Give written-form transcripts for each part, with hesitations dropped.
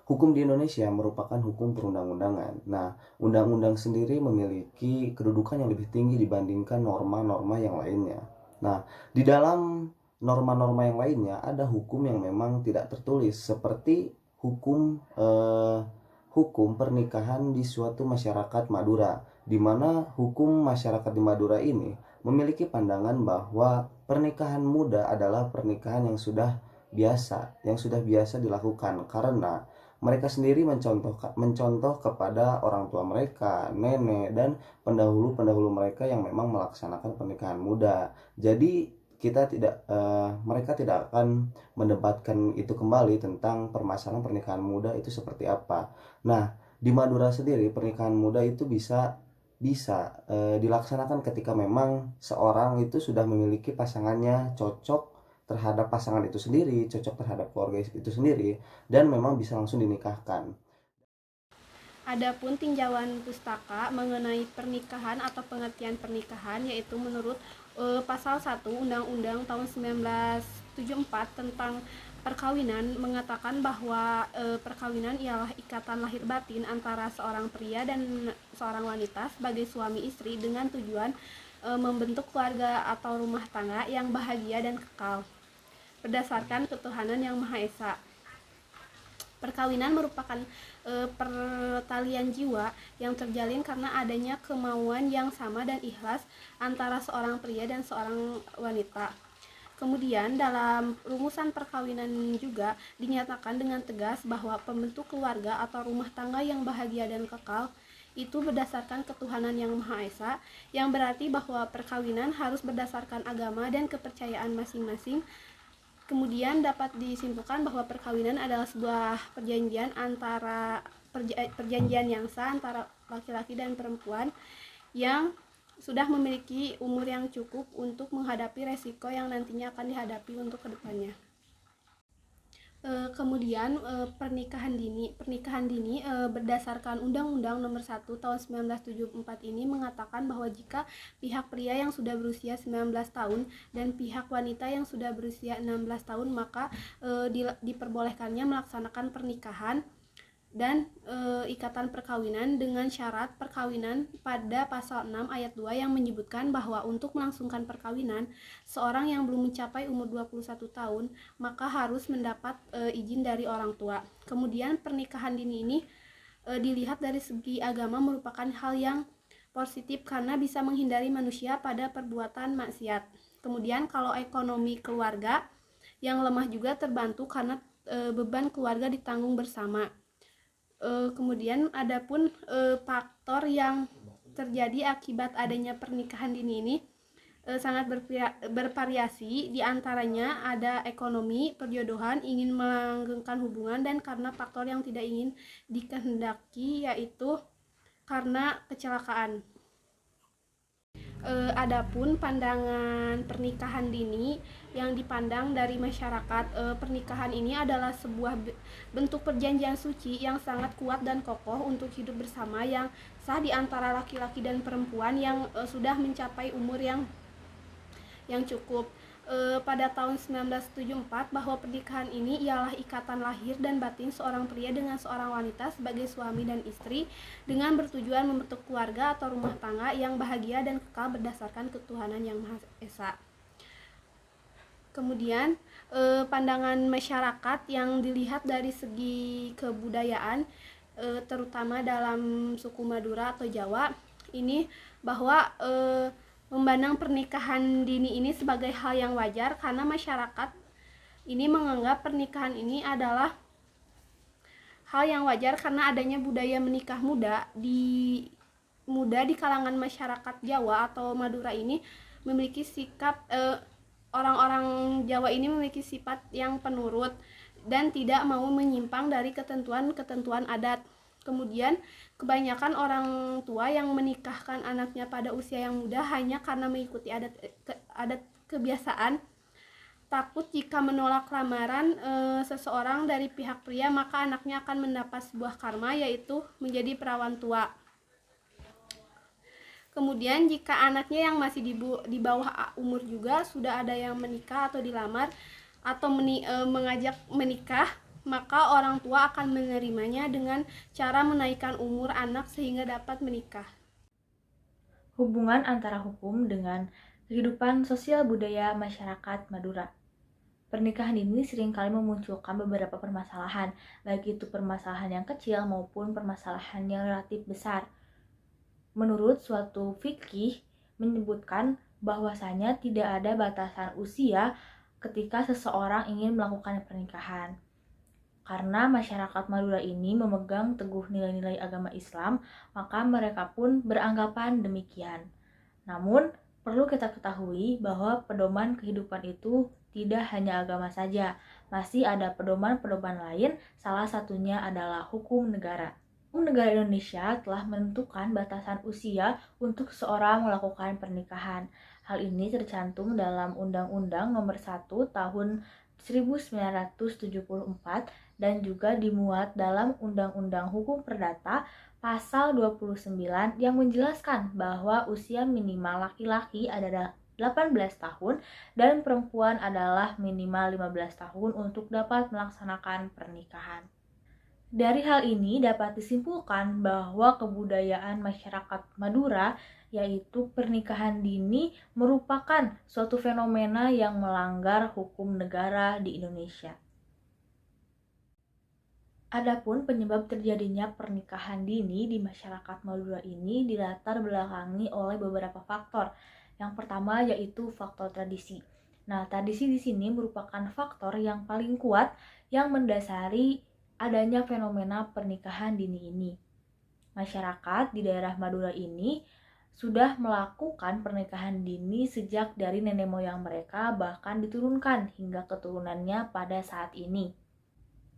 hukum di Indonesia merupakan hukum perundang-undangan. Nah, undang-undang sendiri memiliki kedudukan yang lebih tinggi dibandingkan norma-norma yang lainnya. Nah, di dalam norma-norma yang lainnya ada hukum yang memang tidak tertulis, seperti hukum pernikahan di suatu masyarakat Madura, di mana hukum masyarakat di Madura ini memiliki pandangan bahwa pernikahan muda adalah pernikahan yang sudah biasa dilakukan, karena mereka sendiri mencontoh kepada orang tua mereka, nenek, dan pendahulu-pendahulu mereka yang memang melaksanakan pernikahan muda. Jadi mereka tidak akan mendebatkan itu kembali tentang permasalahan pernikahan muda itu seperti apa. Nah, di Madura sendiri pernikahan muda itu bisa bisa dilaksanakan ketika memang seorang itu sudah memiliki pasangannya, cocok terhadap pasangan itu sendiri, cocok terhadap keluarga itu sendiri, dan memang bisa langsung dinikahkan. Adapun tinjauan pustaka mengenai pernikahan atau pengertian pernikahan, yaitu menurut pasal 1 Undang-Undang tahun 1974 tentang perkawinan, mengatakan bahwa perkawinan ialah ikatan lahir batin antara seorang pria dan seorang wanita sebagai suami istri dengan tujuan membentuk keluarga atau rumah tangga yang bahagia dan kekal berdasarkan ketuhanan yang Maha Esa. Perkawinan merupakan pertalian jiwa yang terjalin karena adanya kemauan yang sama dan ikhlas antara seorang pria dan seorang wanita. Kemudian dalam rumusan perkawinan juga dinyatakan dengan tegas bahwa pembentuk keluarga atau rumah tangga yang bahagia dan kekal itu berdasarkan ketuhanan yang Maha Esa, yang berarti bahwa perkawinan harus berdasarkan agama dan kepercayaan masing-masing. Kemudian dapat disimpulkan bahwa perkawinan adalah sebuah perjanjian yang sah antara laki-laki dan perempuan yang sudah memiliki umur yang cukup untuk menghadapi resiko yang nantinya akan dihadapi untuk kedepannya. Kemudian pernikahan dini berdasarkan Undang-Undang Nomor 1 Tahun 1974 ini mengatakan bahwa jika pihak pria yang sudah berusia 19 tahun dan pihak wanita yang sudah berusia 16 tahun, maka diperbolehkannya melaksanakan pernikahan dan ikatan perkawinan dengan syarat perkawinan pada pasal 6 ayat 2 yang menyebutkan bahwa untuk melangsungkan perkawinan seorang yang belum mencapai umur 21 tahun maka harus mendapat izin dari orang tua. Kemudian pernikahan dini ini dilihat dari segi agama merupakan hal yang positif karena bisa menghindari manusia pada perbuatan maksiat. Kemudian kalau ekonomi keluarga yang lemah juga terbantu karena beban keluarga ditanggung bersama. Kemudian adapun faktor yang terjadi akibat adanya pernikahan dini ini sangat bervariasi. Di antaranya ada ekonomi, perjodohan, ingin melanggengkan hubungan, dan karena faktor yang tidak ingin dikehendaki, yaitu karena kecelakaan. Adapun pandangan pernikahan dini yang dipandang dari masyarakat, pernikahan ini adalah sebuah bentuk perjanjian suci yang sangat kuat dan kokoh untuk hidup bersama yang sah di antara laki-laki dan perempuan yang sudah mencapai umur yang cukup. Pada tahun 1974 bahwa pernikahan ini ialah ikatan lahir dan batin seorang pria dengan seorang wanita sebagai suami dan istri dengan bertujuan membentuk keluarga atau rumah tangga yang bahagia dan kekal berdasarkan ketuhanan yang Maha Esa. Kemudian pandangan masyarakat yang dilihat dari segi kebudayaan, terutama dalam suku Madura atau Jawa ini, bahwa memandang pernikahan dini ini sebagai hal yang wajar karena masyarakat ini menganggap pernikahan ini adalah hal yang wajar karena adanya budaya menikah muda di kalangan masyarakat Jawa atau Madura ini memiliki sikap orang-orang Jawa ini memiliki sifat yang penurut dan tidak mau menyimpang dari ketentuan-ketentuan adat. Kemudian kebanyakan orang tua yang menikahkan anaknya pada usia yang muda hanya karena mengikuti adat kebiasaan. Takut jika menolak lamaran seseorang dari pihak pria, maka anaknya akan mendapat sebuah karma, yaitu menjadi perawan tua. Kemudian jika anaknya yang masih di bawah umur juga sudah ada yang menikah atau dilamar atau mengajak menikah, maka orang tua akan menerimanya dengan cara menaikkan umur anak sehingga dapat menikah. Hubungan antara hukum dengan kehidupan sosial budaya masyarakat Madura. Pernikahan ini seringkali memunculkan beberapa permasalahan, baik itu permasalahan yang kecil maupun permasalahan yang relatif besar. Menurut suatu fikih menyebutkan bahwasanya tidak ada batasan usia ketika seseorang ingin melakukan pernikahan. Karena masyarakat Madura ini memegang teguh nilai-nilai agama Islam, maka mereka pun beranggapan demikian. Namun, perlu kita ketahui bahwa pedoman kehidupan itu tidak hanya agama saja, masih ada pedoman-pedoman lain, salah satunya adalah hukum negara. Hukum negara Indonesia telah menentukan batasan usia untuk seseorang melakukan pernikahan. Hal ini tercantum dalam Undang-Undang Nomor 1 Tahun 1974 dan juga dimuat dalam Undang-Undang Hukum Perdata Pasal 29 yang menjelaskan bahwa usia minimal laki-laki adalah 18 tahun dan perempuan adalah minimal 15 tahun untuk dapat melaksanakan pernikahan. Dari hal ini dapat disimpulkan bahwa kebudayaan masyarakat Madura, yaitu pernikahan dini, merupakan suatu fenomena yang melanggar hukum negara di Indonesia. Adapun penyebab terjadinya pernikahan dini di masyarakat Madura ini dilatar belakangi oleh beberapa faktor. Yang pertama yaitu faktor tradisi. Nah, tradisi di sini merupakan faktor yang paling kuat yang mendasari adanya fenomena pernikahan dini ini. Masyarakat di daerah Madura ini sudah melakukan pernikahan dini sejak dari nenek moyang mereka, bahkan diturunkan hingga keturunannya pada saat ini.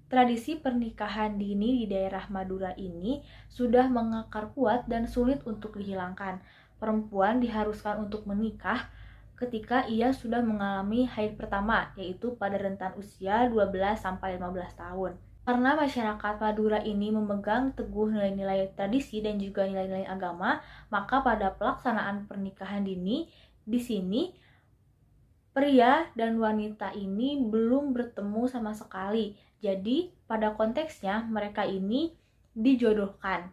Tradisi pernikahan dini di daerah Madura ini sudah mengakar kuat dan sulit untuk dihilangkan. Perempuan diharuskan untuk menikah ketika ia sudah mengalami haid pertama, yaitu pada rentan usia 12-15 tahun. Karena masyarakat Madura ini memegang teguh nilai-nilai tradisi dan juga nilai-nilai agama, maka pada pelaksanaan pernikahan dini di sini pria dan wanita ini belum bertemu sama sekali. Jadi, pada konteksnya mereka ini dijodohkan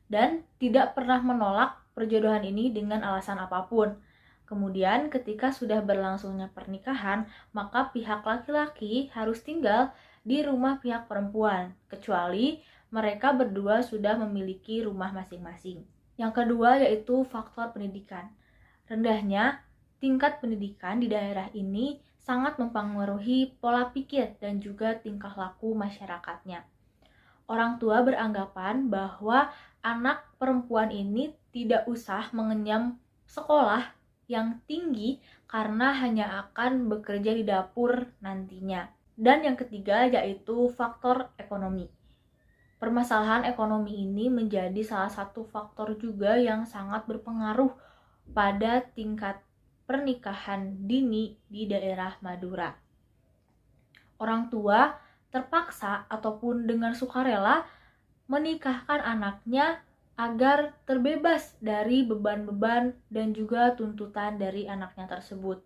dan tidak pernah menolak perjodohan ini dengan alasan apapun. Kemudian, ketika sudah berlangsungnya pernikahan, maka pihak laki-laki harus tinggal di rumah pihak perempuan, kecuali mereka berdua sudah memiliki rumah masing-masing. Yang kedua yaitu faktor pendidikan. Rendahnya tingkat pendidikan di daerah ini sangat mempengaruhi pola pikir dan juga tingkah laku masyarakatnya. Orang tua beranggapan bahwa anak perempuan ini tidak usah mengenyam sekolah yang tinggi karena hanya akan bekerja di dapur nantinya. Dan yang ketiga yaitu faktor ekonomi. Permasalahan ekonomi ini menjadi salah satu faktor juga yang sangat berpengaruh pada tingkat pernikahan dini di daerah Madura. Orang tua terpaksa ataupun dengan sukarela menikahkan anaknya agar terbebas dari beban-beban dan juga tuntutan dari anaknya tersebut.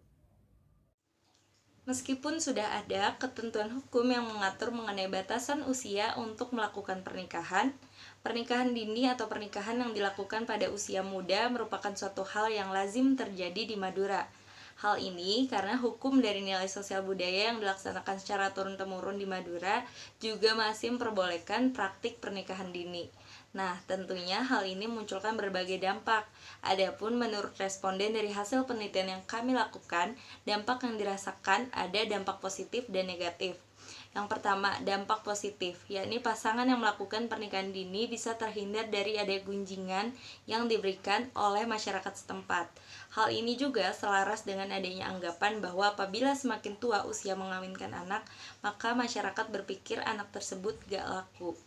Meskipun sudah ada ketentuan hukum yang mengatur mengenai batasan usia untuk melakukan pernikahan, pernikahan dini atau pernikahan yang dilakukan pada usia muda merupakan suatu hal yang lazim terjadi di Madura. Hal ini karena hukum dari nilai sosial budaya yang dilaksanakan secara turun-temurun di Madura juga masih memperbolehkan praktik pernikahan dini. Nah, tentunya hal ini munculkan berbagai dampak. Adapun menurut responden dari hasil penelitian yang kami lakukan, dampak yang dirasakan ada dampak positif dan negatif. Yang pertama, dampak positif, yakni pasangan yang melakukan pernikahan dini bisa terhindar dari adanya gunjingan yang diberikan oleh masyarakat setempat. Hal ini juga selaras dengan adanya anggapan bahwa apabila semakin tua usia mengawinkan anak, maka masyarakat berpikir anak tersebut gak laku.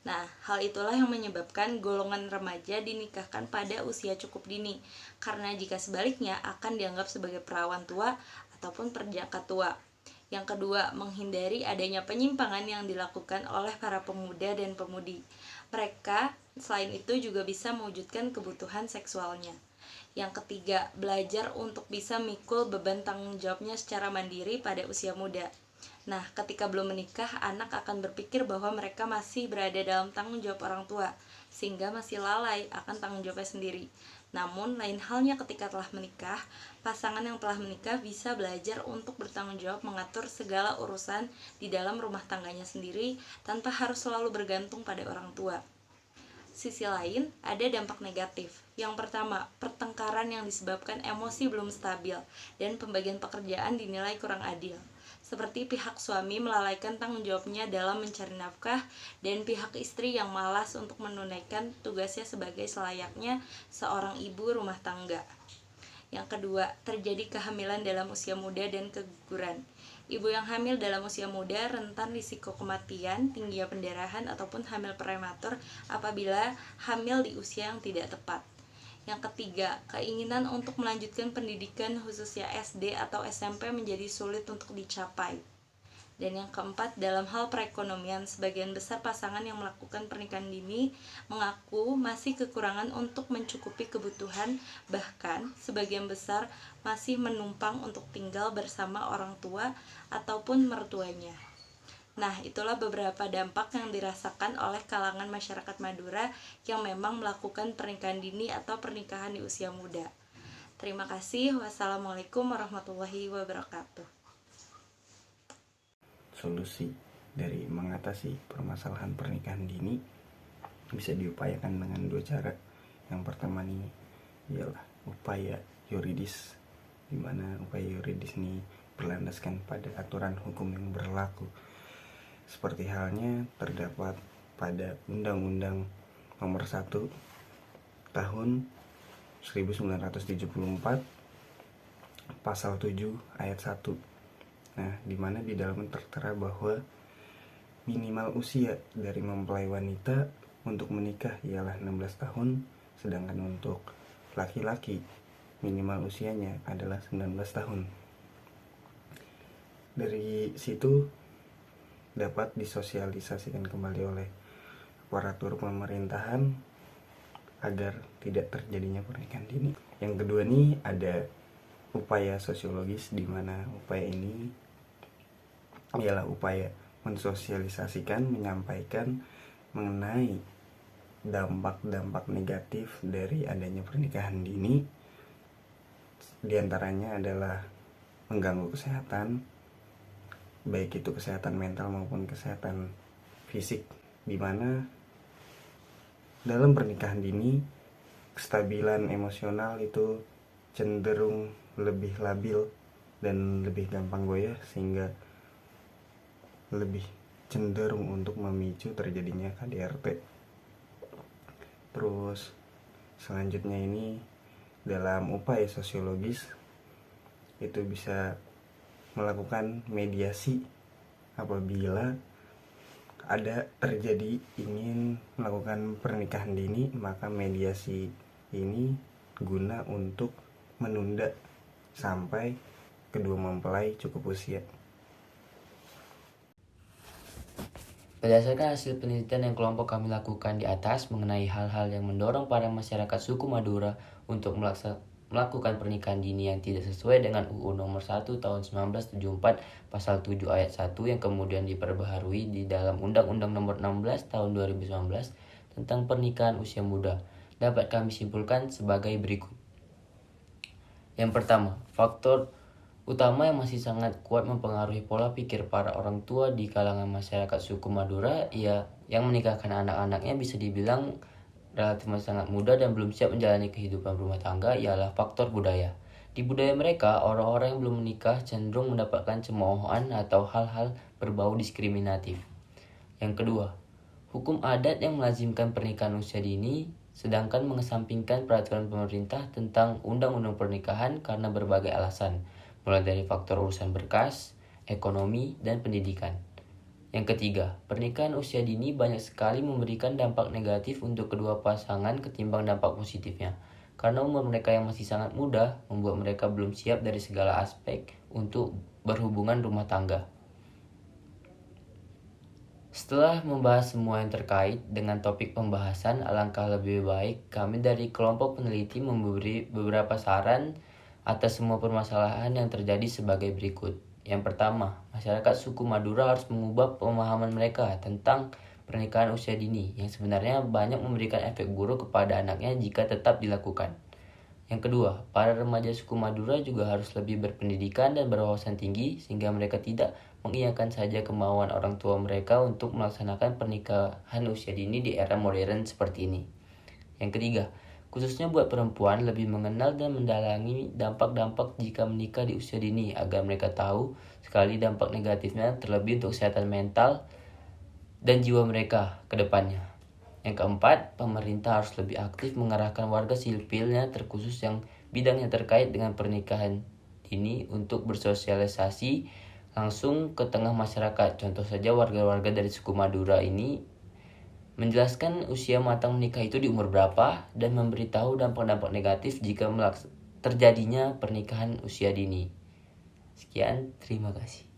Nah, hal itulah yang menyebabkan golongan remaja dinikahkan pada usia cukup dini, karena jika sebaliknya akan dianggap sebagai perawan tua ataupun perjaka tua. Yang kedua, menghindari adanya penyimpangan yang dilakukan oleh para pemuda dan pemudi. Mereka selain itu juga bisa mewujudkan kebutuhan seksualnya. Yang ketiga, belajar untuk bisa mikul beban tanggung jawabnya secara mandiri pada usia muda. Nah, ketika belum menikah, anak akan berpikir bahwa mereka masih berada dalam tanggung jawab orang tua, sehingga masih lalai akan tanggung jawabnya sendiri. Namun, lain halnya ketika telah menikah, pasangan yang telah menikah bisa belajar untuk bertanggung jawab mengatur segala urusan di dalam rumah tangganya sendiri tanpa harus selalu bergantung pada orang tua. Sisi lain, ada dampak negatif. Yang pertama, pertengkaran yang disebabkan emosi belum stabil dan pembagian pekerjaan dinilai kurang adil. Seperti pihak suami melalaikan tanggung jawabnya dalam mencari nafkah dan pihak istri yang malas untuk menunaikan tugasnya sebagai selayaknya seorang ibu rumah tangga. Yang kedua, terjadi kehamilan dalam usia muda dan keguguran. Ibu yang hamil dalam usia muda rentan risiko kematian, tingginya pendarahan, ataupun hamil prematur apabila hamil di usia yang tidak tepat. Yang ketiga, keinginan untuk melanjutkan pendidikan khususnya SD atau SMP menjadi sulit untuk dicapai. Dan yang keempat, dalam hal perekonomian, sebagian besar pasangan yang melakukan pernikahan dini mengaku masih kekurangan untuk mencukupi kebutuhan, bahkan sebagian besar masih menumpang untuk tinggal bersama orang tua ataupun mertuanya. Nah, itulah beberapa dampak yang dirasakan oleh kalangan masyarakat Madura yang memang melakukan pernikahan dini atau pernikahan di usia muda. Terima kasih. Wassalamualaikum warahmatullahi wabarakatuh. Solusi dari mengatasi permasalahan pernikahan dini bisa diupayakan dengan dua cara. Yang pertama nih ialah upaya yuridis, di mana upaya yuridis ini berlandaskan pada aturan hukum yang berlaku. Seperti halnya terdapat pada Undang-Undang Nomor 1 Tahun 1974 Pasal 7 Ayat 1. Nah, di mana di dalam tertera bahwa minimal usia dari mempelai wanita untuk menikah ialah 16 tahun, sedangkan untuk laki-laki minimal usianya adalah 19 tahun. Dari situ dapat disosialisasikan kembali oleh aparatur pemerintahan agar tidak terjadinya pernikahan dini. Yang kedua nih ada upaya sosiologis, di mana upaya ini ialah upaya mensosialisasikan, menyampaikan mengenai dampak-dampak negatif dari adanya pernikahan dini. Di antaranya adalah mengganggu kesehatan, baik itu kesehatan mental maupun kesehatan fisik, di mana dalam pernikahan dini kestabilan emosional itu cenderung lebih labil dan lebih gampang goyah, sehingga lebih cenderung untuk memicu terjadinya KDRT. Terus selanjutnya ini dalam upaya sosiologis itu bisa melakukan mediasi apabila ada terjadi ingin melakukan pernikahan dini, maka mediasi ini guna untuk menunda sampai kedua mempelai cukup usia. Berdasarkan hasil penelitian yang kelompok kami lakukan di atas mengenai hal-hal yang mendorong para masyarakat suku Madura untuk melakukan pernikahan dini yang tidak sesuai dengan UU Nomor 1 Tahun 1974 Pasal 7 Ayat 1 yang kemudian diperbaharui di dalam Undang-Undang Nomor 16 Tahun 2019 tentang pernikahan usia muda, dapat kami simpulkan sebagai berikut. Yang pertama, faktor utama yang masih sangat kuat mempengaruhi pola pikir para orang tua di kalangan masyarakat suku Madura yang menikahkan anak-anaknya bisa dibilang relatif masih sangat muda dan belum siap menjalani kehidupan rumah tangga ialah faktor budaya. Di budaya mereka, orang-orang yang belum menikah cenderung mendapatkan cemoohan atau hal-hal berbau diskriminatif. Yang kedua, hukum adat yang melazimkan pernikahan usia dini, sedangkan mengesampingkan peraturan pemerintah tentang undang-undang pernikahan karena berbagai alasan, mulai dari faktor urusan berkas, ekonomi, dan pendidikan. Yang ketiga, pernikahan usia dini banyak sekali memberikan dampak negatif untuk kedua pasangan ketimbang dampak positifnya. Karena umur mereka yang masih sangat muda membuat mereka belum siap dari segala aspek untuk berhubungan rumah tangga. Setelah membahas semua yang terkait dengan topik pembahasan, alangkah lebih baik kami dari kelompok peneliti memberi beberapa saran atas semua permasalahan yang terjadi sebagai berikut. Yang pertama, masyarakat suku Madura harus mengubah pemahaman mereka tentang pernikahan usia dini yang sebenarnya banyak memberikan efek buruk kepada anaknya jika tetap dilakukan. Yang kedua, para remaja suku Madura juga harus lebih berpendidikan dan berwawasan tinggi sehingga mereka tidak mengiyakan saja kemauan orang tua mereka untuk melaksanakan pernikahan usia dini di era modern seperti ini. Yang ketiga, khususnya buat perempuan lebih mengenal dan mendalami dampak-dampak jika menikah di usia dini agar mereka tahu sekali dampak negatifnya terlebih untuk kesehatan mental dan jiwa mereka ke depannya. Yang keempat, pemerintah harus lebih aktif mengarahkan warga sipilnya terkhusus yang bidangnya terkait dengan pernikahan dini untuk bersosialisasi langsung ke tengah masyarakat. Contoh saja warga-warga dari suku Madura ini menjelaskan usia matang menikah itu di umur berapa dan memberitahu dampak-dampak negatif jika terjadinya pernikahan usia dini. Sekian, terima kasih.